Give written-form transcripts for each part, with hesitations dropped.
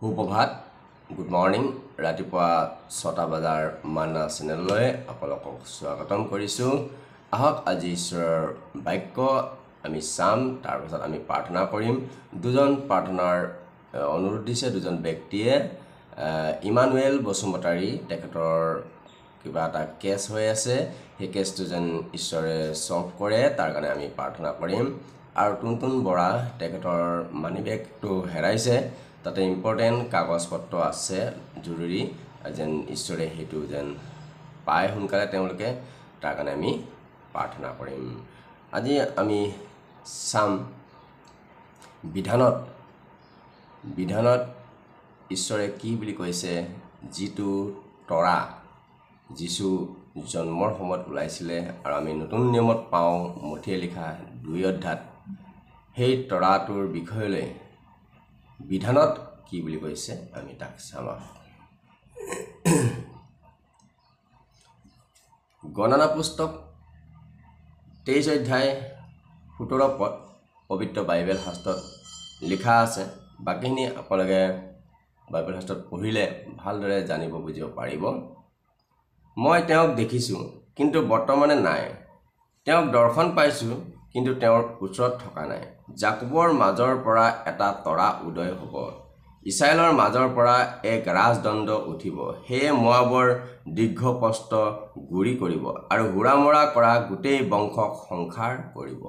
সুপ্ৰভাত good morning ৰাতিপুৱা 6টা বজাৰ মানা চেনেললৈ আপোনালোকক স্বাগতম কৰিছোঁ। আহক আজি ঈশ্বৰৰ বাক্য আমি চাম, তাৰ পাছত আমি প্ৰাৰ্থনা কৰিম। দুজন প্ৰাৰ্থনাৰ অনুৰোধ দিছে দুজন ব্যক্তিয়ে। ইমানুৱেল বসুমতাৰী, তেখেতৰ কিবা এটা কেছ হৈ আছে, সেই কেছটো যেন ঈশ্বৰে সলভ কৰে তাৰ কাৰণে আমি প্ৰাৰ্থনা কৰিম। আৰু টুনটুন বৰা, তেখেতৰ মানি বেগটো হেৰাইছে, তাতে ইম্পৰ্টেণ্ট কাগজ পত্ৰ আছে জৰুৰী, যেন ঈশ্বৰে সেইটো যেন পায় সোনকালে তেওঁলোকে, তাৰ কাৰণে আমি প্ৰাৰ্থনা কৰিম। আজি আমি চাম বিধানত ঈশ্বৰে কি বুলি কৈছে। যিটো তৰা যীশু জন্মৰ সময়ত ওলাইছিলে আৰু আমি নতুন নিয়মত পাওঁ মথিয়ে লিখা 2 অধ্যায়ত, সেই তৰাটোৰ বিষয়লৈ বিধানত কি বুলি কৈছে আমি তাক চাম। গণনা পুস্তক 23 অধ্যায় 17 পদ পবিত্ৰ বাইবেল শাস্ত্ৰত লিখা আছে। বাকীখিনি আপোনালোকে বাইবেল শাস্ত্ৰত পঢ়িলে ভালদৰে জানিব বুজিব পাৰিব। মই তেওঁক দেখিছোঁ কিন্তু বৰ্তমানে নাই, তেওঁক দৰ্শন পাইছোঁ কিন্তু তেওঁৰ ওচৰত থকা নাই। জাকোবৰ মাজৰ পৰা এটা তৰা উদয় হ'ব, ইছৰাইলৰ মাজৰ পৰা এক ৰাজদণ্ড উঠিব। সেয়ে মোৱাবৰ দীৰ্ঘপ্ৰস্থ গুৰি কৰিব আৰু হুৰামৰা কৰা গোটেই বংশক সংহাৰ কৰিব।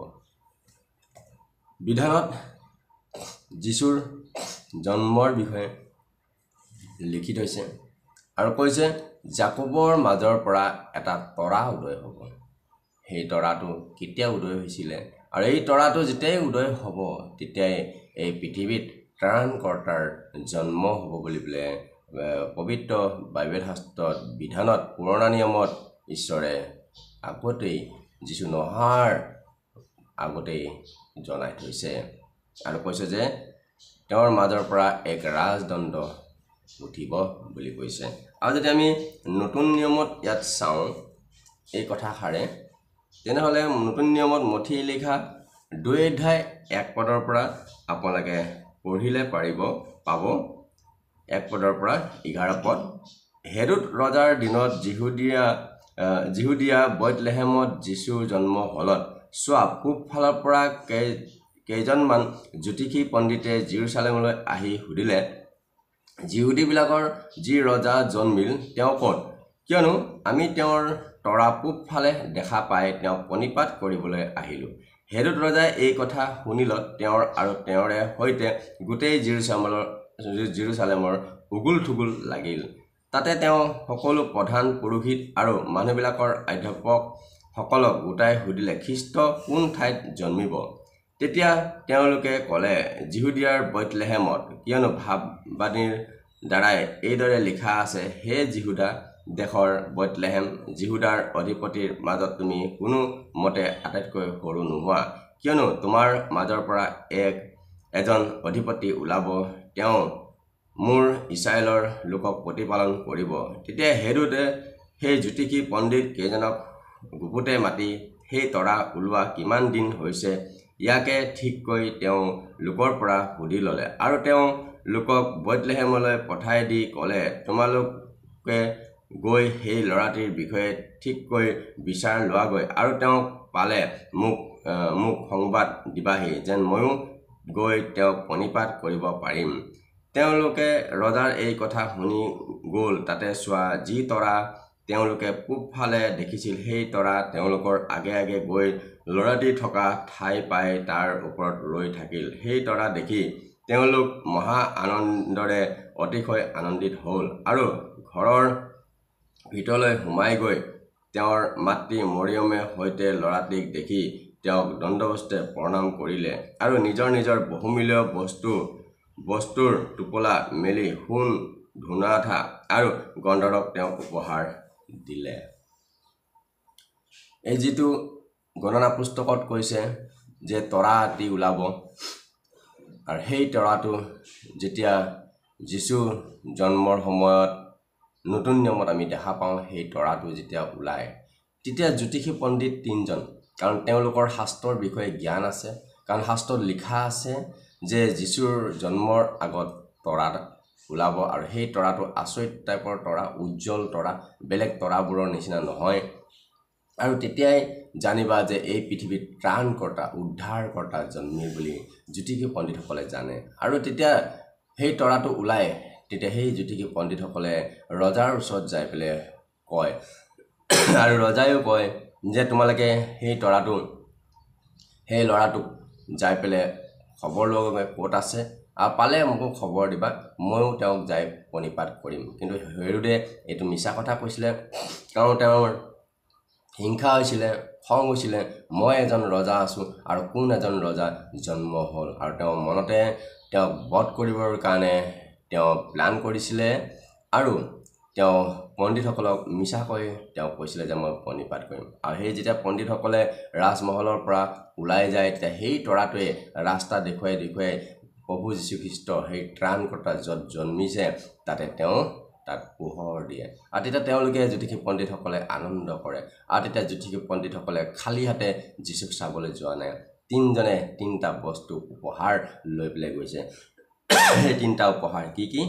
বিধানত যীশুৰ জন্মৰ বিষয়ে লিখি থৈছে আৰু কৈছে জাকোবৰ মাজৰ পৰা এটা তৰা উদয় হ'ব। সেই তৰাটো কেতিয়া উদয় হৈছিলে আৰু এই তৰাটো যেতিয়াই উদয় হ'ব তেতিয়াই এই পৃথিৱীত ত্ৰাণকৰ্তাৰ জন্ম হ'ব বুলি পেলাই পবিত্ৰ বাইবেল শাস্ত্ৰত বিধানত পুৰণা নিয়মত ঈশ্বৰে আগতেই যীশু নহাৰ আগতেই জনাই থৈছে আৰু কৈছে যে তেওঁৰ মাজৰ পৰা এক ৰাজদণ্ড উঠিব বুলি কৈছে। আৰু যদি আমি নতুন নিয়মত ইয়াত চাওঁ এই কথাষাৰে, তেনেহ'লে নতুন নিয়মত মথিয়ে লিখা 2 অধ্যায় 1 পদৰ পৰা আপোনালোকে পঢ়িলে পাব 1 পদৰ পৰা 11 পদ। হেৰোদ ৰজাৰ দিনত যিহুদিয়া বেথলেহেমত যীশুৰ জন্ম হলত চোৱা, পূব ফালৰ পৰা কেইজনমান জ্যোতিষী পণ্ডিতে জেৰুজালেমলৈ আহি সুধিলে, যিহুদীবিলাকৰ যি ৰজা জন্মিল তেওঁ ক'ত? কিয়নো আমি তেওঁৰ তৰা পূব ফালে দেখা পাই তেওঁক প্ৰণিপাত কৰিবলৈ আহিলোঁ। হেৰোদ ৰজাই এই কথা শুনিলত তেওঁৰ আৰু তেওঁৰে সৈতে গোটেই জেৰুজালেমৰ উগুল থুগুল লাগিল। তাতে তেওঁ সকলো প্ৰধান পুৰোহিত আৰু মানুহবিলাকৰ অধ্যাপকসকলক গোটাই সুধিলে, খ্ৰীষ্ট কোন ঠাইত জন্মিব? তেতিয়া তেওঁলোকে ক'লে, যিহুদিয়াৰ বেথলেহেমত, কিয়নো ভাৱবাদীৰ দ্বাৰাই এইদৰে লিখা আছে, হে যিহুদা দেশৰ বেথলেহেম, যিহুদাৰ অধিপতিৰ মাজত তুমি কোনো মতে আটাইতকৈ সৰু নোহোৱা, কিয়নো তোমাৰ মাজৰ পৰা এজন অধিপতি ওলাব, তেওঁ মোৰ ইছৰাইলৰ লোকক প্ৰতিপালন কৰিব। তেতিয়া হেৰোদে সেই জ্যোতিষী পণ্ডিত কেইজনক গুপুতে মাতি সেই তৰা ওলোৱা কিমান দিন হৈছে ইয়াকে ঠিককৈ তেওঁ লোকৰ পৰা সুধি ল'লে আৰু তেওঁ লোকক বেথলেহেমলৈ পঠাই দি ক'লে, তোমালোকে গৈ সেই ল'ৰাটিৰ বিষয়ে ঠিককৈ বিচাৰ লোৱাগৈ আৰু তেওঁক পালে মোক সংবাদ দিবাহি, যেন ময়ো গৈ তেওঁক প্ৰণিপাত কৰিব পাৰিম। তেওঁলোকে ৰজাৰ এই কথা শুনি গ'ল। তাতে চোৱা, যি তৰা তেওঁলোকে পূব ফালে দেখিছিল সেই তৰা তেওঁলোকৰ আগে আগে গৈ ল'ৰাটি থকা ঠাই পাই তাৰ ওপৰত ৰৈ থাকিল। সেই তৰা দেখি তেওঁলোক মহা আনন্দৰে অতিশয় আনন্দিত হ'ল আৰু ঘৰৰ ভিতৰলৈ সোমাই গৈ তেওঁৰ মাতৃ মৰিয়মে সৈতে ল'ৰাটিক দেখি তেওঁক দণ্ডবস্ত্ৰে প্ৰণাম কৰিলে আৰু নিজৰ নিজৰ বহুমূল্য বস্তুৰ টোপোলা মেলি সোণ, ধূনাঠা আৰু গন্ধৰৱ তেওঁক উপহাৰ দিলে। এই যিটো গণনা পুস্তকত কৈছে যে তৰা এটি ওলাব আৰু সেই তৰাটো যেতিয়া যীশু জন্মৰ সময়ত নতুন নিয়মত আমি দেখা পাওঁ, সেই তৰাটো যেতিয়া ওলায় তেতিয়া জ্যোতিষী পণ্ডিত 3জন, কাৰণ তেওঁলোকৰ শাস্ত্ৰৰ বিষয়ে জ্ঞান আছে, কাৰণ শাস্ত্ৰত লিখা আছে যে যীশুৰ জন্মৰ আগত তৰা ওলাব আৰু সেই তৰাটো আচৰিত টাইপৰ তৰা উজ্জ্বল তৰা বেলেগ তৰাবোৰৰ নিচিনা নহয় আৰু তেতিয়াই জানিবা যে এই পৃথিৱীত ত্ৰাণকৰ্তা উদ্ধাৰকৰ্তা জন্মিল বুলি জ্যোতিষী পণ্ডিতসকলে জানে আৰু তেতিয়া সেই তৰাটো ওলাই তেতিয়া সেই জ্যোতিষী পণ্ডিতসকলে ৰজাৰ ওচৰত যাই পেলাই কয় আৰু ৰজায়ো কয় যে তোমালোকে সেই তৰাটো সেই ল'ৰাটোক যাই পেলাই খবৰ লগে ক'ত আছে আৰু পালে মোকো খবৰ দিবা ময়ো তেওঁক যাই প্ৰণিপাত কৰিম কিন্তু হেৰোদে এইটো মিছা কথা কৈছিলে কাৰণ তেওঁৰ হিংসা হৈছিলে খং হৈছিলে মই এজন ৰজা আছোঁ আৰু কোন এজন ৰজা জন্ম হ'ল আৰু তেওঁ মনতে তেওঁক বধ কৰিবৰ কাৰণে তেওঁ প্লান কৰিছিলে আৰু তেওঁ পণ্ডিতসকলক মিছাকৈ তেওঁ কৈছিলে যে মই প্ৰণিপাত কৰিম আৰু সেই যেতিয়া পণ্ডিতসকলে ৰাজমহলৰ পৰা ওলাই যায় তেতিয়া সেই তৰাটোৱে ৰাস্তা দেখুৱাই প্ৰভু যীশুখ্ৰীষ্ট সেই ত্ৰাণকৰ্তা য'ত জন্মিছে তাতে তেওঁ তাত পোহৰ দিয়ে আৰু তেতিয়া তেওঁলোকে জ্যোতিষী পণ্ডিতসকলে আনন্দ কৰে আৰু তেতিয়া জ্যোতিষী পণ্ডিতসকলে খালী হাতে যীশুক চাবলৈ যোৱা নাই তিনিজনে তিনিটা বস্তু উপহাৰ লৈ পেলাই গৈছে সেই তিনিটা উপহাৰ কি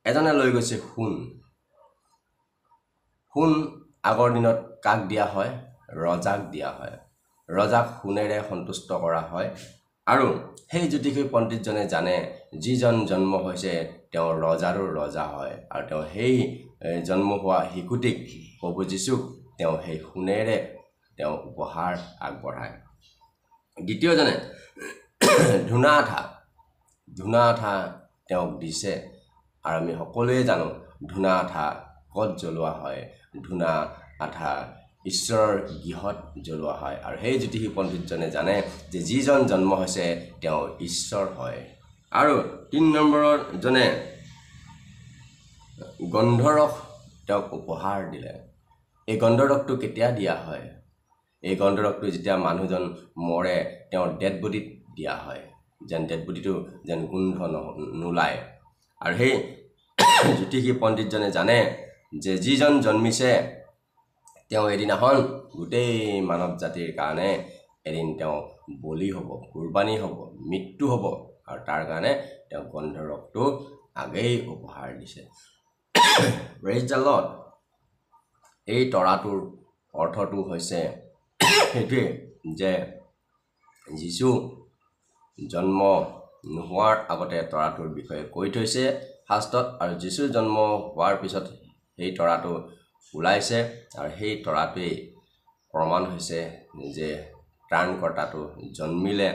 এজনে লৈ গৈছে সোণ আগৰ দিনত কাক দিয়া হয় ৰজাক দিয়া হয় ৰজাক সোণেৰে সন্তুষ্ট কৰা হয় আৰু সেই জ্যোতিষী পণ্ডিতজনে জানে যিজন জন্ম হৈছে তেওঁ ৰজাৰো ৰজা হয় আৰু তেওঁ সেই জন্ম হোৱা শিশুটিক প্ৰভু যীশুক তেওঁ সেই সোণেৰে তেওঁ উপহাৰ আগবঢ়ায় দ্বিতীয়জনে ধূনা আঠা তেওঁক দিছে আৰু আমি সকলোৱে জানো ধূনা আঠা ক'ত জ্বলোৱা হয় ধূনা আঠা ঈশ্বৰৰ গৃহত জ্বলোৱা হয় আৰু সেই জ্যোতিষী পণ্ডিতজনে জানে যে যিজন জন্ম হৈছে তেওঁ ঈশ্বৰ হয় আৰু 3 নম্বৰৰ জনে গন্ধৰস তেওঁক উপহাৰ দিলে এই গন্ধৰসটো কেতিয়া দিয়া হয় এই গন্ধৰসটো যেতিয়া মানুহজন মৰে তেওঁৰ ডেড বডিত দিয়া হয় যেন ডেড বডিটো যেন গোন্ধ নোলায় আৰু সেই জ্যোতিষী পণ্ডিতজনে জানে যে যিজন জন্মিছে তেওঁ এদিনাখন গোটেই মানৱ জাতিৰ কাৰণে এদিন তেওঁ বলি হ'ব কুৰবানী হ'ব মৃত্যু হ'ব আৰু তাৰ কাৰণে তেওঁ গন্ধৰসটো আগেই উপহাৰ দিছে প্ৰেইজ দ্য লৰ্ড এই তৰাটোৰ অৰ্থটো হৈছে সেইটোৱে যে যীশু জন্ম নোহোৱাৰ আগতে তৰাটোৰ বিষয়ে কৈ থৈছে শাস্ত্ৰত আৰু যীশু জন্ম হোৱাৰ পিছত সেই তৰাটো ওলাইছে আৰু সেই তৰাটোৱেই প্ৰমাণ হৈছে যে ত্ৰাণকৰ্তাটো জন্মিলে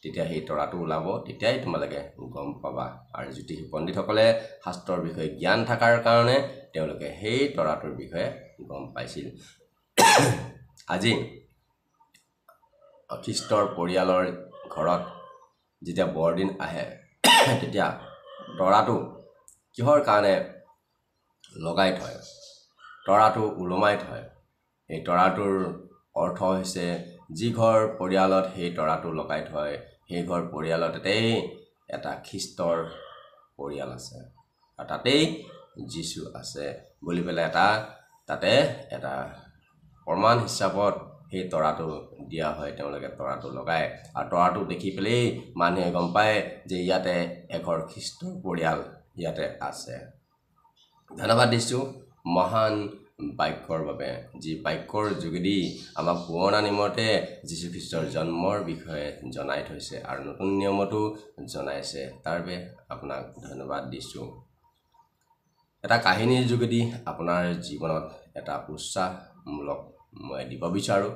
তেতিয়া সেই তৰাটো ওলাব তেতিয়াই তোমালোকে গম পাবা আৰু জ্যোতিষী পণ্ডিতসকলে শাস্ত্ৰৰ বিষয়ে জ্ঞান থকাৰ কাৰণে তেওঁলোকে সেই তৰাটোৰ বিষয়ে গম পাইছিল আজি খ্ৰীষ্টৰ পৰিয়ালৰ ঘৰত যেতিয়া বৰদিন আহে তেতিয়া তৰাটো কিহৰ কাৰণে লগাই থয় তৰাটো ওলমাই থয় এই তৰাটোৰ অৰ্থ হৈছে যি ঘৰ পৰিয়ালত সেই তৰাটো লগাই থয় সেই ঘৰ পৰিয়ালতেই এটা খ্ৰীষ্টৰ পৰিয়াল আছে আৰু তাতেই যীশু আছে বুলি পেলাই তাতে এটা প্ৰমাণ হিচাপত সেই তৰাটো দিয়া হয় তেওঁলোকে তৰাটো লগায় আৰু তৰাটো দেখি পেলাই মানুহে গম পায় যে ইয়াতে এঘৰ খ্ৰীষ্টৰ পৰিয়াল ইয়াতে আছে ধন্যবাদ দিছোঁ মহান বাক্যৰ বাবে যি বাক্যৰ যোগেদি আমাক পুৰণা নিয়মতে যীশুখ্ৰীষ্টৰ জন্মৰ বিষয়ে জনাই থৈছে আৰু নতুন নিয়মতো জনাইছে তাৰ বাবে আপোনাক ধন্যবাদ দিছোঁ এটা কাহিনীৰ যোগেদি আপোনাৰ জীৱনত এটা উৎসাহমূলক মই দিব বিচাৰোঁ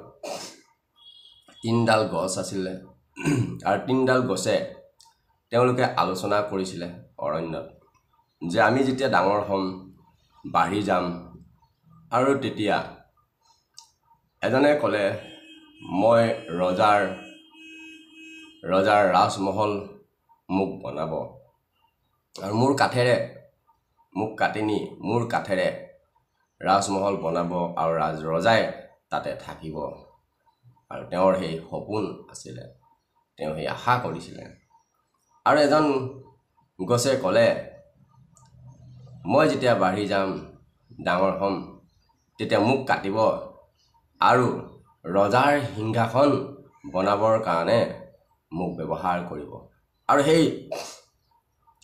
3ডাল গছ আছিলে আৰু 3ডাল গছে তেওঁলোকে আলোচনা কৰিছিলে অৰণ্যত যে আমি যেতিয়া ডাঙৰ হ'ম বাঢ়ি যাম আৰু তেতিয়া এজনে ক'লে মই ৰজাৰ ৰাজমহল মোক বনাব আৰু মোৰ কাঠেৰে ৰাজমহল বনাব আৰু ৰজাই তাতে থাকিব আৰু তেওঁৰ সেই সপোন আছিলে তেওঁ সেই আশা কৰিছিলে আৰু এজন গছে ক'লে মই যেতিয়া বাঢ়ি যাম ডাঙৰ হ'ম তেতিয়া মোক কাটিব আৰু ৰজাৰ সিংহাসন বনাবৰ কাৰণে মোক ব্যৱহাৰ কৰিব আৰু সেই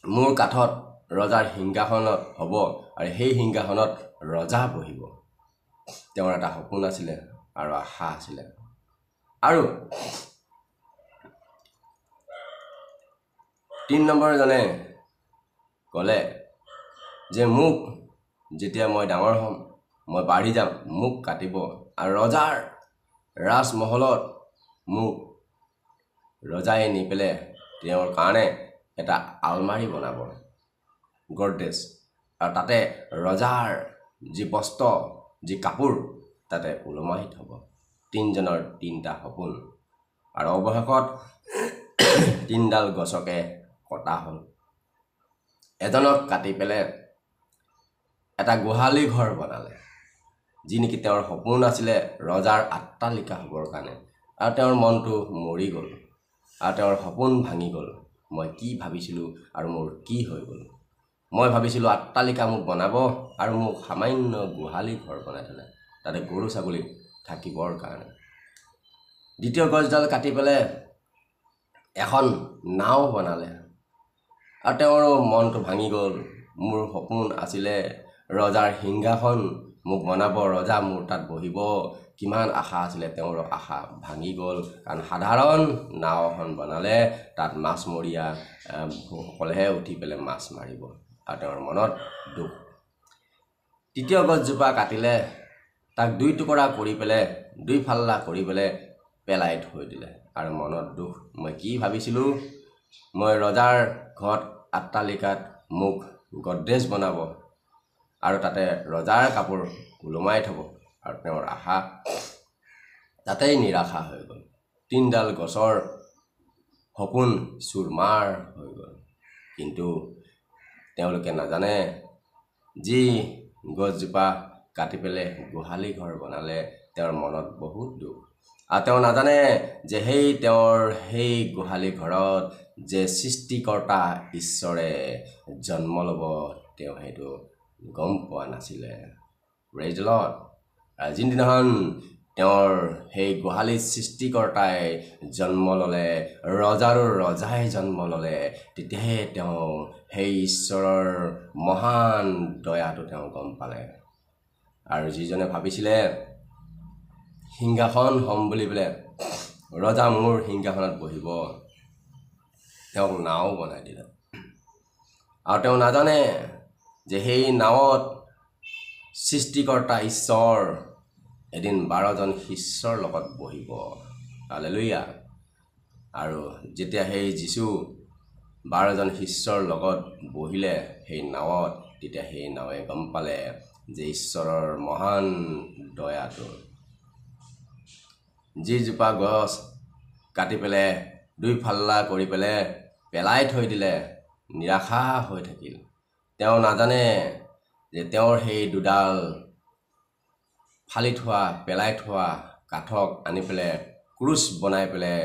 মোৰ কাঠত ৰজাৰ সিংহাসনত হ'ব আৰু সেই সিংহাসনত ৰজা বহিব। তেওঁৰ এটা সপোন আছিলে আৰু আশা আছিলে। আৰু ৩ নম্বৰজনে ক'লে যে মোক যেতিয়া মই ডাঙৰ হ'ম, মই বাঢ়ি যাম, মোক কাটিব আৰু ৰজাৰ ৰাজমহলত মোক ৰজাই নি পেলাই তেওঁৰ কাৰণে এটা আলমাৰি বনাব, গডৰেজ, আৰু তাতে ৰজাৰ যি বস্ত্ৰ, যি কাপোৰ তাতে ওলমাই থ'ব। ৩জনৰ ৩টা সপোন। আৰু অৱশেষত ৩ডাল গছকে কটা হ'ল। এজনক কাটি পেলাই এটা গোহালি ঘৰ বনালে, যি নেকি তেওঁৰ সপোন আছিলে ৰজাৰ অট্টালিকা হ'বৰ কাৰণে। আৰু তেওঁৰ মনটো মৰি গ'ল আৰু তেওঁৰ সপোন ভাঙি গ'ল। মই কি ভাবিছিলোঁ আৰু মোৰ কি হৈ গ'ল? মই ভাবিছিলোঁ অট্টালিকা মোক বনাব আৰু মোক সামান্য গোহালি ঘৰ বনাই থ'লে, তাতে গৰু ছাগলী থাকিবৰ কাৰণে। দ্বিতীয় গছডাল কাটি পেলাই এখন নাও বনালে আৰু তেওঁৰো মনটো ভাঙি গ'ল। মোৰ সপোন আছিলে ৰজাৰ সিংহাসন মোক বনাব, ৰজা মোৰ তাত বহিব, কিমান আশা আছিলে, তেওঁৰ আশা ভাঙি গ'ল। কাৰণ সাধাৰণ নাও এখন বনালে তাত মাছমৰীয়া সকলেহে উঠি পেলাই মাছ মাৰিব আৰু তেওঁৰ মনত দুখ। তৃতীয় গছজোপা কাটিলে, তাক 2 টুকুৰা কৰি পেলাই 2 ফাল্লা কৰি পেলাই পেলাই থৈ দিলে আৰু মনত দুখ। মই কি ভাবিছিলোঁ, মই ৰজাৰ ঘৰত অট্টালিকাত মোক গডৰেজ বনাব আৰু তাতে ৰজাৰ কাপোৰ ওলমাই থ'ব, আৰু তেওঁৰ আশা তাতেই নিৰাশা হৈ গ'ল। 3ডাল গছৰ সপোন চুৰমাৰ হৈ গ'ল। কিন্তু তেওঁলোকে নাজানে, যি গছজোপা কাটি পেলাই গোহালি ঘৰ বনালে তেওঁৰ মনত বহুত দুখ। আৰু তেওঁ নাজানে যে তেওঁৰ সেই গোহালি ঘৰত যে সৃষ্টিকৰ্তা ঈশ্বৰে জন্ম ল'ব, তেওঁ সেইটো গম পোৱা নাছিলে। Praise the lord. যিদিনাখন তেওঁৰ সেই গোহালিত সৃষ্টিকৰ্তাই জন্ম ল'লে, ৰজাৰো ৰজাই জন্ম ল'লে, তেতিয়াহে তেওঁ সেই ঈশ্বৰৰ মহান দয়াটো তেওঁ গম পালে। আৰু যিজনে ভাবিছিলে সিংহাসন হ'ম বুলি পেলাই, ৰজা মোৰ সিংহাসনত বহিব, তেওঁক নাও বনাই দিলে। আৰু তেওঁ নাজানে যে সেই নাৱত সৃষ্টিকৰ্তা ঈশ্বৰ এদিন 12জন শিষ্যৰ লগত বহিব। হালেলুয়া। আৰু যেতিয়া সেই যীশু 12জন শিষ্যৰ লগত বহিলে সেই নাৱত, তেতিয়া সেই নাৱে গম পালে যে ঈশ্বৰৰ মহান দয়াটো। যিজোপা গছ কাটি পেলাই 2 ফাল্লা কৰি পেলাই থৈ দিলে, নিৰাশা হৈ থাকিল। তেওঁ নাজানে যে তেওঁৰ সেই 2ডাল ফালি থোৱা, পেলাই থোৱা কাঠক আনি পেলাই ক্ৰুচ বনাই পেলাই,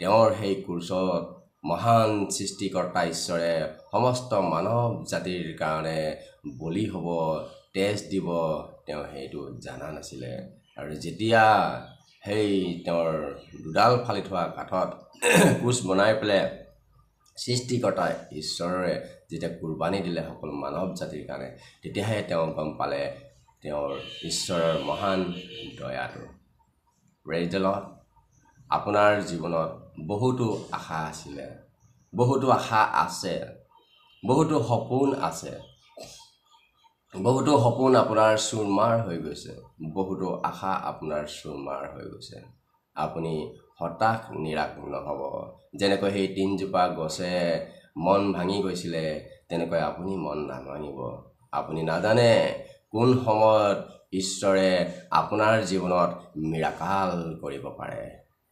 তেওঁৰ সেই ক্ৰুচত মহান সৃষ্টিকৰ্তা ঈশ্বৰে সমস্ত মানৱ জাতিৰ কাৰণে বলি হ'ব, তেজ দিব, তেওঁ সেইটো জানা নাছিলে। আৰু যেতিয়া সেই তেওঁৰ 2ডাল ফালি থোৱা কাঠত ক্ৰুচ বনাই পেলাই সৃষ্টিকৰ্তা ঈশ্বৰে যেতিয়া কুৰবানী দিলে সকলো মানৱ জাতিৰ কাৰণে, তেতিয়াহে তেওঁ গম পালে তেওঁৰ ঈশ্বৰৰ মহান দয়াটো। Praise the lord. আপোনাৰ জীৱনত বহুতো আশা আছিলে, বহুতো আশা আছে, বহুতো সপোন আছে, বহুতো সপোন আপোনাৰ চুৰমাৰ হৈ গৈছে, বহুতো আশা আপোনাৰ চুৰমাৰ হৈ গৈছে। আপুনি হতাশ নিৰাশ নহ'ব। যেনেকৈ সেই 3জোপা গছে মন ভাঙি গৈছিলে, তেনেকৈ আপুনি মন নাভাঙিব। আপুনি নাজানে কোন সময়ত ঈশ্বৰে আপোনাৰ জীৱনত মিৰাকাল কৰিব পাৰে,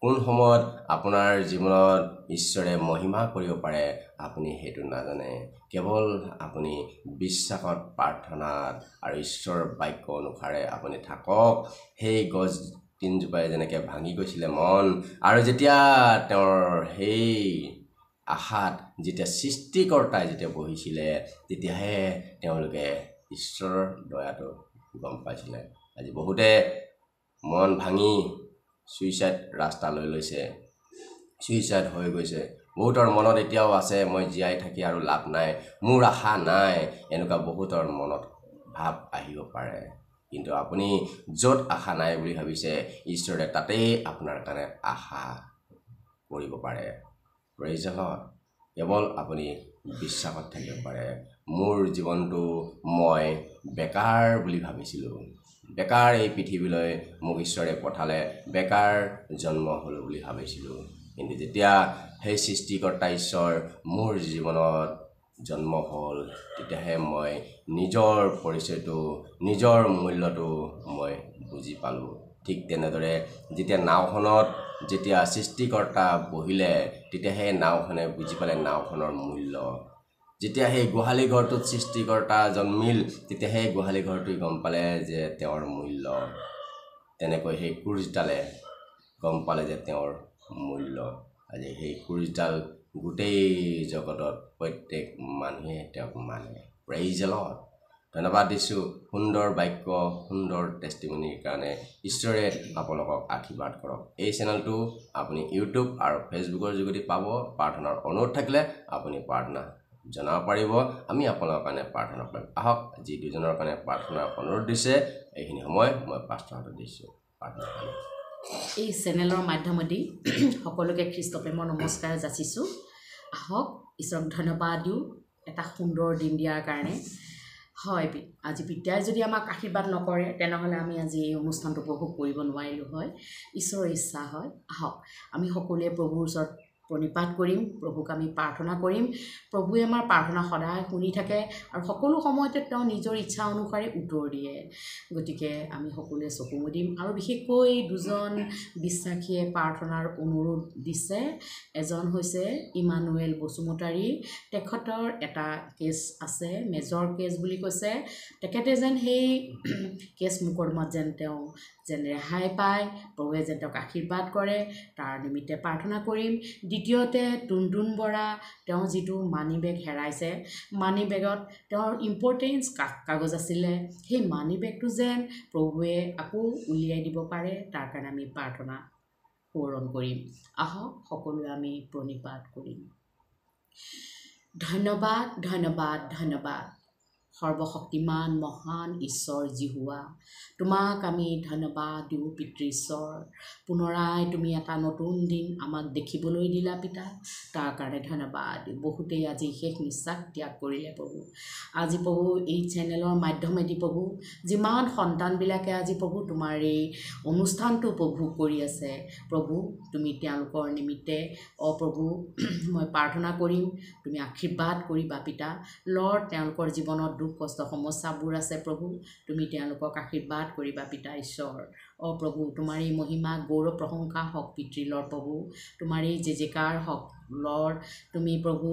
কোন সময়ত আপোনাৰ জীৱনত ঈশ্বৰে মহিমা কৰিব পাৰে, আপুনি সেইটো নাজানে। কেৱল আপুনি বিশ্বাসত, প্ৰাৰ্থনাত আৰু ঈশ্বৰৰ বাক্য অনুসাৰে আপুনি থাকক। সেই গছ 3জোপাই যেনেকৈ ভাঙি গৈছিলে মন, আৰু যেতিয়া তেওঁৰ সেই আশাত যেতিয়া সৃষ্টিকৰ্তাই যেতিয়া বহিছিলে, তেতিয়াহে তেওঁলোকে ঈশ্বৰৰ দয়াটো গম পাইছিলে। আজি বহুতে মন ভাঙি ছুইচাইড ৰাস্তা লৈ লৈছে, ছুইচাইড হৈ গৈছে। বহুতৰ মনত এতিয়াও আছে মই জীয়াই থাকি আৰু লাভ নাই, মোৰ আশা নাই, এনেকুৱা বহুতৰ মনত ভাৱ আহিব পাৰে। কিন্তু আপুনি য'ত আশা নাই বুলি ভাবিছে, ঈশ্বৰে তাতেই আপোনাৰ কাৰণে আশা কৰিব পাৰে। Praise the lord. কেৱল আপুনি বিশ্বাসত থাকিব পাৰে। মোৰ জীৱনটো মই বেকাৰ বুলি ভাবিছিলোঁ, বেকাৰ এই পৃথিৱীলৈ মোক ঈশ্বৰে পঠালে, বেকাৰ জন্ম হ'ল বুলি ভাবিছিলোঁ। কিন্তু যেতিয়া সেই সৃষ্টিকৰ্তা ঈশ্বৰ মোৰ জীৱনত জন্ম হ'ল, তেতিয়াহে মই নিজৰ পৰিচয়টো, নিজৰ মূল্যটো মই বুজি পালোঁ। ঠিক তেনেদৰে যেতিয়া নাওখনত যেতিয়া সৃষ্টিকৰ্তা বহিলে, তেতিয়াহে নাওখনে বুজি পালে নাওখনৰ মূল্য। যেতিয়া সেই গোহালি ঘৰটোত সৃষ্টিকৰ্তা জন্মিল, তেতিয়া সেই গোহালি ঘৰটোৱে গম পালে যে তেওঁৰ মূল্য। তেনেকৈ সেই ক্ৰুচডালে গম পালে যে তেওঁৰ মূল্য। আজি সেই ক্ৰুচডাল গোটেই জগতত প্ৰত্যেক মানুহে তেওঁক মানে। Praise the Lord. ধন্যবাদ দিছোঁ সুন্দৰ বাক্য, সুন্দৰ টেষ্টিমনিৰ কাৰণে। ঈশ্বৰে আপোনালোকক আশীৰ্বাদ কৰক। এই চেনেলটো আপুনি ইউটিউব আৰু ফেচবুকৰ যোগেদি পাব। প্ৰাৰ্থনাৰ অনুৰোধ থাকিলে আপুনি প্ৰাৰ্থনা জনাব পাৰিব, আমি আপোনালোকৰ কাৰণে প্ৰাৰ্থনা কৰিম। আহক, যি দুজনৰ কাৰণে প্ৰাৰ্থনাৰ অনুৰোধ দিছে, এইখিনি সময় মই পাষ্টৰহঁতক দিছোঁ। প্ৰাৰ্থনা কৰিম। এই চেনেলৰ মাধ্যমেদি সকলোকে খ্ৰীষ্ট প্ৰেমৰ নমস্কাৰ যাচিছোঁ। আহক, ঈশ্বৰক ধন্যবাদ দিওঁ এটা সুন্দৰ দিন দিয়াৰ কাৰণে। হয়, আজি পিতাই যদি আমাক আশীৰ্বাদ নকৰে, তেনেহ'লে আমি আজি এই অনুষ্ঠানটো উপভোগ কৰিব নোৱাৰিলোঁ হয়। ঈশ্বৰৰ ইচ্ছা হয়। আহক, আমি সকলোৱে প্ৰভুৰ ওচৰত প্ৰণিপাত কৰিম, প্ৰভুক আমি প্ৰাৰ্থনা কৰিম। প্ৰভুৱে আমাৰ প্ৰাৰ্থনা সদায় শুনি থাকে আৰু সকলো সময়তে তেওঁ নিজৰ ইচ্ছা অনুসাৰে উত্তৰ দিয়ে। গতিকে আমি সকলোৱে চকু মুদিম। আৰু বিশেষকৈ দুজন বিশ্বাসীয়ে প্ৰাৰ্থনাৰ অনুৰোধ দিছে। এজন হৈছে ইমানুৱেল বসুমতাৰী। তেখেতৰ এটা কেছ আছে, মেজৰ কেছ বুলি কৈছে। তেখেতে যেন সেই কেছ মোকৰ্দমাত যেন তেওঁ যেন ৰেহাই পায়, প্ৰভুৱে যেন তেওঁক আশীৰ্বাদ কৰে, তাৰ নিমিত্তে প্ৰাৰ্থনা কৰিম। দ্বিতীয়তে টুনটুন বৰা, তেওঁ যিটো মানি বেগ হেৰাইছে, মানি বেগত তেওঁৰ ইম্পৰ্টেঞ্চ কাগজ আছিলে, সেই মানি বেগটো যেন প্ৰভুৱে আকৌ উলিয়াই দিব পাৰে, তাৰ কাৰণে আমি প্ৰাৰ্থনা পূৰণ কৰিম। আহক, সকলোৱে আমি প্ৰণিপাত কৰিম। ধন্যবাদ, ধন্যবাদ, ধন্যবাদ সৰ্বশক্তিমান মহান ঈশ্বৰ জিহুৱা, তোমাক আমি ধন্যবাদ দিওঁ পিতৃ ঈশ্বৰ। পুনৰাই তুমি এটা নতুন দিন আমাক দেখিবলৈ দিলা পিতা, তাৰ কাৰণে ধন্যবাদ। বহুতেই আজি শেষ নিশ্বাস ত্যাগ কৰিলে প্ৰভু। আজি প্ৰভু এই চেনেলৰ মাধ্যমেদি প্ৰভু যিমান সন্তানবিলাকে আজি প্ৰভু তোমাৰ এই অনুষ্ঠানটো উপভোগ কৰি আছে, প্ৰভু তুমি তেওঁলোকৰ নিমিত্তে প্ৰভু মই প্ৰাৰ্থনা কৰিম, তুমি আশীৰ্বাদ কৰিবা পিতা। লৰ্ড, তেওঁলোকৰ জীৱনত দুখ কষ্ট সমস্যাবোৰ আছে প্ৰভু, তুমি তেওঁলোকক আশীৰ্বাদ কৰিবা পিতা ঈশ্বৰ। প্ৰভু তোমাৰ এই মহিমা গৌৰৱ প্ৰশংসা হওক পিতৃ লৰ্ড প্ৰভু, তোমাৰ এই জেজেকাৰ হওক লৰ্ড। তুমি প্ৰভু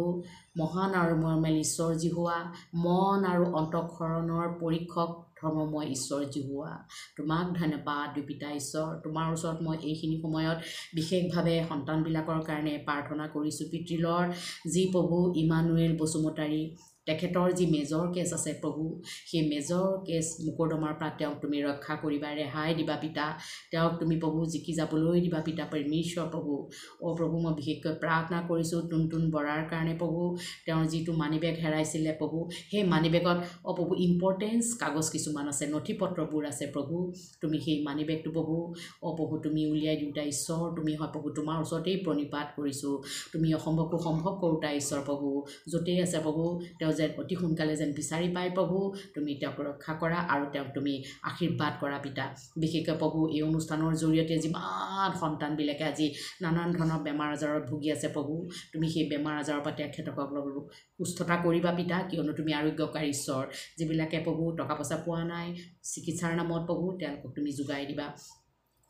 মহান আৰু মৰমেল ঈশ্বৰ জিহুৱা, মন আৰু অন্তঃকৰণৰ পৰীক্ষক ধৰ্মময় ঈশ্বৰ জিহুৱা, তোমাক ধন্যবাদ দিওঁ পিতা ঈশ্বৰ। তোমাৰ ওচৰত মই এইখিনি সময়ত বিশেষভাৱে সন্তানবিলাকৰ কাৰণে প্ৰাৰ্থনা কৰিছোঁ পিতৃ লৰ্ড। যি প্ৰভু ইমানুৱেল বসুমতাৰী, তেখেতৰ যি মেজৰ কেছ আছে প্ৰভু, সেই মেজৰ কেছ মোকৰ্দমাৰ পৰা তেওঁক তুমি ৰক্ষা কৰিবা, ৰেহাই দিবা পিতা। তেওঁক তুমি প্ৰভু জিকি যাবলৈ দিবা পিতা পৰমেশ্বৰ প্ৰভু। প্ৰভু মই বিশেষকৈ প্ৰাৰ্থনা কৰিছোঁ টুনটুন বৰাৰ কাৰণে প্ৰভু। তেওঁৰ যিটো মানি বেগ হেৰাইছিলে প্ৰভু, সেই মানি বেগত প্ৰভু ইম্পৰ্টেঞ্চ কাগজ কিছুমান আছে, নথি পত্ৰবোৰ আছে প্ৰভু। তুমি সেই মানি বেগটো প্ৰভু প্ৰভু তুমি উলিয়াই দিওঁতা ঈশ্বৰ তুমি হয় প্ৰভু। তোমাৰ ওচৰতেই প্ৰণিপাত কৰিছোঁ, তুমি অসম্ভৱকো সম্ভৱ কৰোঁতা ঈশ্বৰ প্ৰভু। য'তেই আছে প্ৰভু, তেওঁ যেন অতি সোনকালে যেন বিচাৰি পায় প্ৰভু, তুমি তেওঁক ৰক্ষা কৰা আৰু তেওঁক তুমি আশীৰ্বাদ কৰা পিতা। বিশেষকৈ প্ৰভু এই অনুষ্ঠানৰ জৰিয়তে যিমান সন্তানবিলাকে আজি নানান ধৰণৰ বেমাৰ আজাৰত ভুগি আছে প্ৰভু, তুমি সেই বেমাৰ আজাৰৰ পৰা তেখেতসকলক সুস্থতা কৰিবা পিতা, কিয়নো তুমি আৰোগ্যকাৰ ঈশ্বৰ। যিবিলাকে প্ৰভু টকা পইচা পোৱা নাই চিকিৎসাৰ নামত প্ৰভু, তেওঁলোকক তুমি যোগাই দিবা।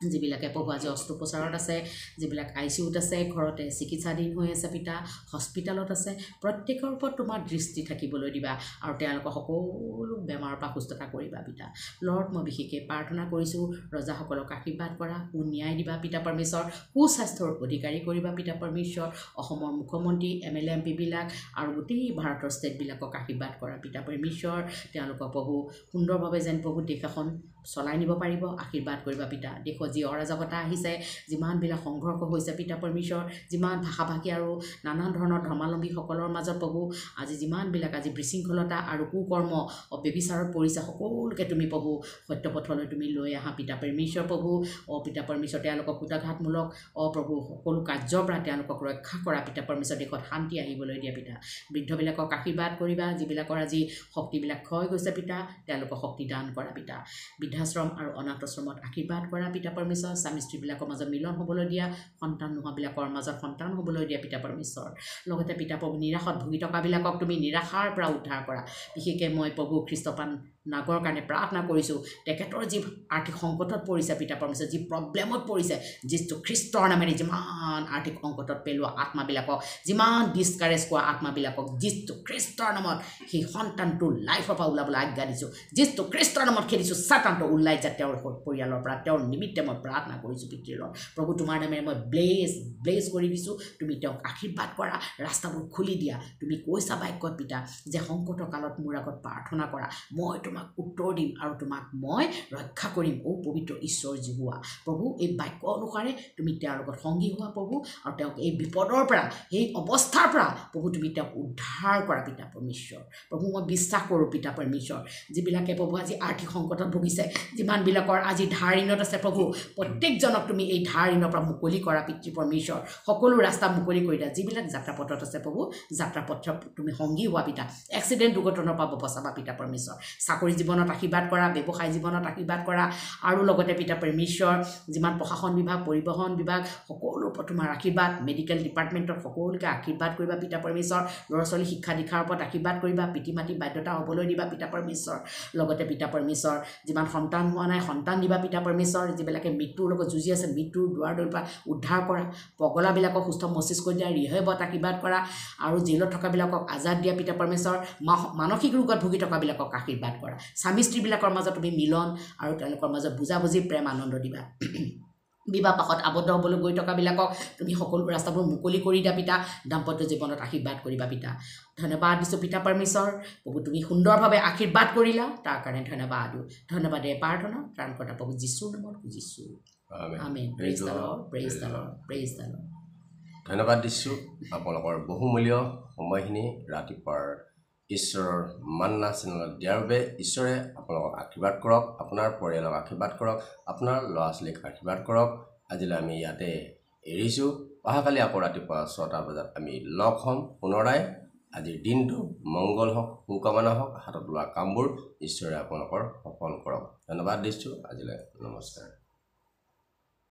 যিবিলাকে প্ৰভু আজি অস্ত্ৰোপচাৰত আছে, যিবিলাক ICUত আছে, ঘৰতে চিকিৎসাধীন হৈ আছে পিতা, হস্পিটেলত আছে, প্ৰত্যেকৰ ওপৰত তোমাৰ দৃষ্টি থাকিবলৈ দিবা আৰু তেওঁলোকৰ সকলো বেমাৰৰ পৰা সুস্থতা কৰিবা পিতা। লৰ্ড, মই বিশেষকৈ প্ৰাৰ্থনা কৰিছোঁ, ৰজাসকলক আশীৰ্বাদ কৰা, সুন্যায় দিবা পিতা পৰমেশ্বৰ, সুস্বাস্থ্যৰ অধিকাৰী কৰিবা পিতা পৰমেশ্বৰ। অসমৰ মুখ্যমন্ত্ৰী MLA MP বিলাক আৰু গোটেই ভাৰতৰ ষ্টেটবিলাকক আশীৰ্বাদ কৰা পিতা পৰমেশ্বৰ। তেওঁলোকৰ প্ৰভু সুন্দৰভাৱে যেন প্ৰভু দেশ এখন চলাই নিব পাৰিব, আশীৰ্বাদ কৰিবা পিতা। দেশত যি অৰাজকতা আহিছে যিমানবিলাক সংঘৰ্ষ হৈছে পিতা পৰমেশ্বৰ যিমান ভাষা ভাষী আৰু নানান ধৰণৰ ধৰ্মাৱলম্বীসকলৰ মাজত প্ৰভু আজি যিমানবিলাক আজি বিশৃংখলতা আৰু কুকৰ্ম ব্যভিচাৰত পৰিছে সকলোকে তুমি প্ৰভু সত্যপথলৈ তুমি লৈ আহা পিতা পৰমেশ্বৰ প্ৰভু পিতা পৰমেশ্বৰ তেওঁলোকক কুটাঘাতমূলক প্ৰভু সকলো কাৰ্যৰ পৰা তেওঁলোকক ৰক্ষা কৰা পিতা পৰমেশ্বৰ দেশত শান্তি আহিবলৈ দিয়া পিতা বৃদ্ধবিলাকক আশীৰ্বাদ কৰিবা যিবিলাকৰ আজি শক্তিবিলাক ক্ষয় গৈছে পিতা তেওঁলোকক শক্তি দান কৰা পিতা বৃদ্ধাশ্ৰম আৰু অনাথ আশ্ৰমত আশীৰ্বাদ কৰা পিতা পৰমেশ্বৰ স্বামী স্ত্ৰীবিলাকৰ মাজত মিলন হ'বলৈ দিয়া সন্তান নোহোৱাবিলাকৰ মাজত সন্তান হ'বলৈ দিয়া পিতা পৰমেশ্বৰ লগতে পিতা প্ৰভু নিৰাশত ভুগি থকাবিলাকক তুমি নিৰাশাৰ পৰা উদ্ধাৰ কৰা বিশেষকৈ মই প্ৰভু খ্ৰীষ্টপান নাগৰ কাৰণে প্ৰাৰ্থনা কৰিছোঁ তেখেতৰ যি আৰ্থিক সংকটত পৰিছে পিতা পৰমেশ্বৰ যি প্ৰব্লেমত পৰিছে যিটো খ্ৰীষ্টৰ নামেৰে যিমান আৰ্থিক সংকটত পেলোৱা আত্মাবিলাকক যিমান ডিছকাৰেজ কৰা আত্মাবিলাকক যিটো খ্ৰীষ্টৰ নামত সেই সন্তানটোৰ লাইফৰ পৰা ওলাবলৈ আজ্ঞা দিছোঁ যিটো খ্ৰীষ্টৰ নামত খেদিছোঁ ছাতানটো ওলাই যায় তেওঁৰ পৰিয়ালৰ পৰা তেওঁৰ নিমিত্তে মই প্ৰাৰ্থনা কৰিছোঁ পিতৃৰ প্ৰভু তোমাৰ নামেৰে মই ব্লেছ কৰি দিছোঁ তুমি তেওঁক আশীৰ্বাদ কৰা ৰাস্তাবোৰ খুলি দিয়া তুমি কৈছা বাক্যত পিতা যে সংকটৰ কালত মোৰ আগত প্ৰাৰ্থনা কৰা মই তোমাক উত্তৰ দিম আৰু তোমাক মই ৰক্ষা কৰিম পবিত্ৰ ঈশ্বৰ যীহুৱা প্ৰভু এই বাক্য অনুসাৰে তুমি তেওঁৰ লগত সংগী হোৱা প্ৰভু আৰু তেওঁক এই বিপদৰ পৰা এই অৱস্থাৰ পৰা প্ৰভু তুমি তেওঁক উদ্ধাৰ কৰা পিতা পৰমেশ্বৰ প্ৰভু মই বিশ্বাস কৰোঁ পিতা পৰমেশ্বৰ যিবিলাকে প্ৰভু আজি আৰ্থিক সংকটত ভুগিছে যিমানবিলাকৰ আজি ধাৰ ঋণত আছে প্ৰভু প্ৰত্যেকজনক তুমি এই ধাৰ ঋণৰ পৰা মুকলি কৰা পিতৃ পৰমেশ্বৰ সকলো ৰাস্তা মুকলি কৰি দিয়া যিবিলাক যাত্ৰাপথত আছে প্ৰভু যাত্ৰাপথ তুমি সংগী হোৱা পিতা এক্সিডেণ্ট দুৰ্ঘটনাৰ পৰা বচাবা পিতা পৰমেশ্বৰ চাকৰি জীৱনত আশীৰ্বাদ কৰা ব্যৱসায় জীৱনত আশীৰ্বাদ কৰা আৰু লগতে পিতা পৰমেশ্বৰ যিমান প্ৰশাসন বিভাগ পৰিবহণ বিভাগ সকলো তোমাৰ আশীৰ্বাদ মেডিকেল ডিপাৰ্টমেণ্টত সকলোকে আশীৰ্বাদ কৰিবা পিতা পৰমেশ্বৰ ল'ৰা ছোৱালী শিক্ষা দীক্ষাৰ ওপৰত আশীৰ্বাদ কৰিবা পিতৃ মাতৃ বাধ্যতা হ'বলৈ দিবা পিতা পৰমেশ্বৰ লগতে পিতা পৰমেশ্বৰ যিমান সন্তান হোৱা নাই সন্তান দিবা পিতা পৰমেশ্বৰ যিবিলাকে মৃত্যুৰ লগত যুঁজি আছে মৃত্যুৰ দুৱাৰ দৌৰ পৰা উদ্ধাৰ কৰা পগলাবিলাকক সুস্থ মস্তিষ্ক দিয়া ৰিহেবত আশীৰ্বাদ কৰা আৰু জেলত থকাবিলাকক আজাদ দিয়া পিতা পৰমেশ্বৰ মানসিক ৰোগত ভুগি থকাবিলাকক আশীৰ্বাদ কৰা স্বামী স্ত্ৰীবিলাকৰ মাজত তুমি মিলন আৰু তেওঁলোকৰ মাজত বুজাবুজি প্ৰেম আনন্দ দিবা বিবাহ পাশত আবদ্ধ হ'বলৈ গৈ থকাবিলাকক তুমি সকলো ৰাস্তাবোৰ মুকলি কৰি দিয়া পিতা দাম্পত্য জীৱনত আশীৰ্বাদ কৰিবা পিতা ধন্যবাদ দিছোঁ পিতা পৰমেশ্বৰ প্ৰভু তুমি সুন্দৰভাৱে আশীৰ্বাদ কৰিলা তাৰ কাৰণে ধন্যবাদে প্ৰাৰ্থনা ত্ৰাণকৰ্তা প্ৰভু যীশুৰ নামত খুজিছোঁ amen praise the Lord praise the Lord praise the Lord ধন্যবাদ দিছোঁ আপোনালোকৰ বহুমূলীয় সময়খিনি ৰাতিপুৱাৰ ঈশ্বৰৰ মান্না চেনেলত দিয়াৰ বাবে ঈশ্বৰে আপোনালোকক আশীৰ্বাদ কৰক আপোনাৰ পৰিয়ালক আশীৰ্বাদ কৰক আপোনাৰ ল'ৰা ছোৱালীক আশীৰ্বাদ কৰক আজিলৈ আমি ইয়াতে এৰিছোঁ অহাকালি আকৌ ৰাতিপুৱা 6টা বজাত আমি লগ হ'ম পুনৰাই আজিৰ দিনটো মংগল হওক শুভকামনা হওক হাতত লোৱা কামবোৰ ঈশ্বৰে আপোনালোকৰ সফল কৰক ধন্যবাদ দিছোঁ আজিলৈ নমস্কাৰ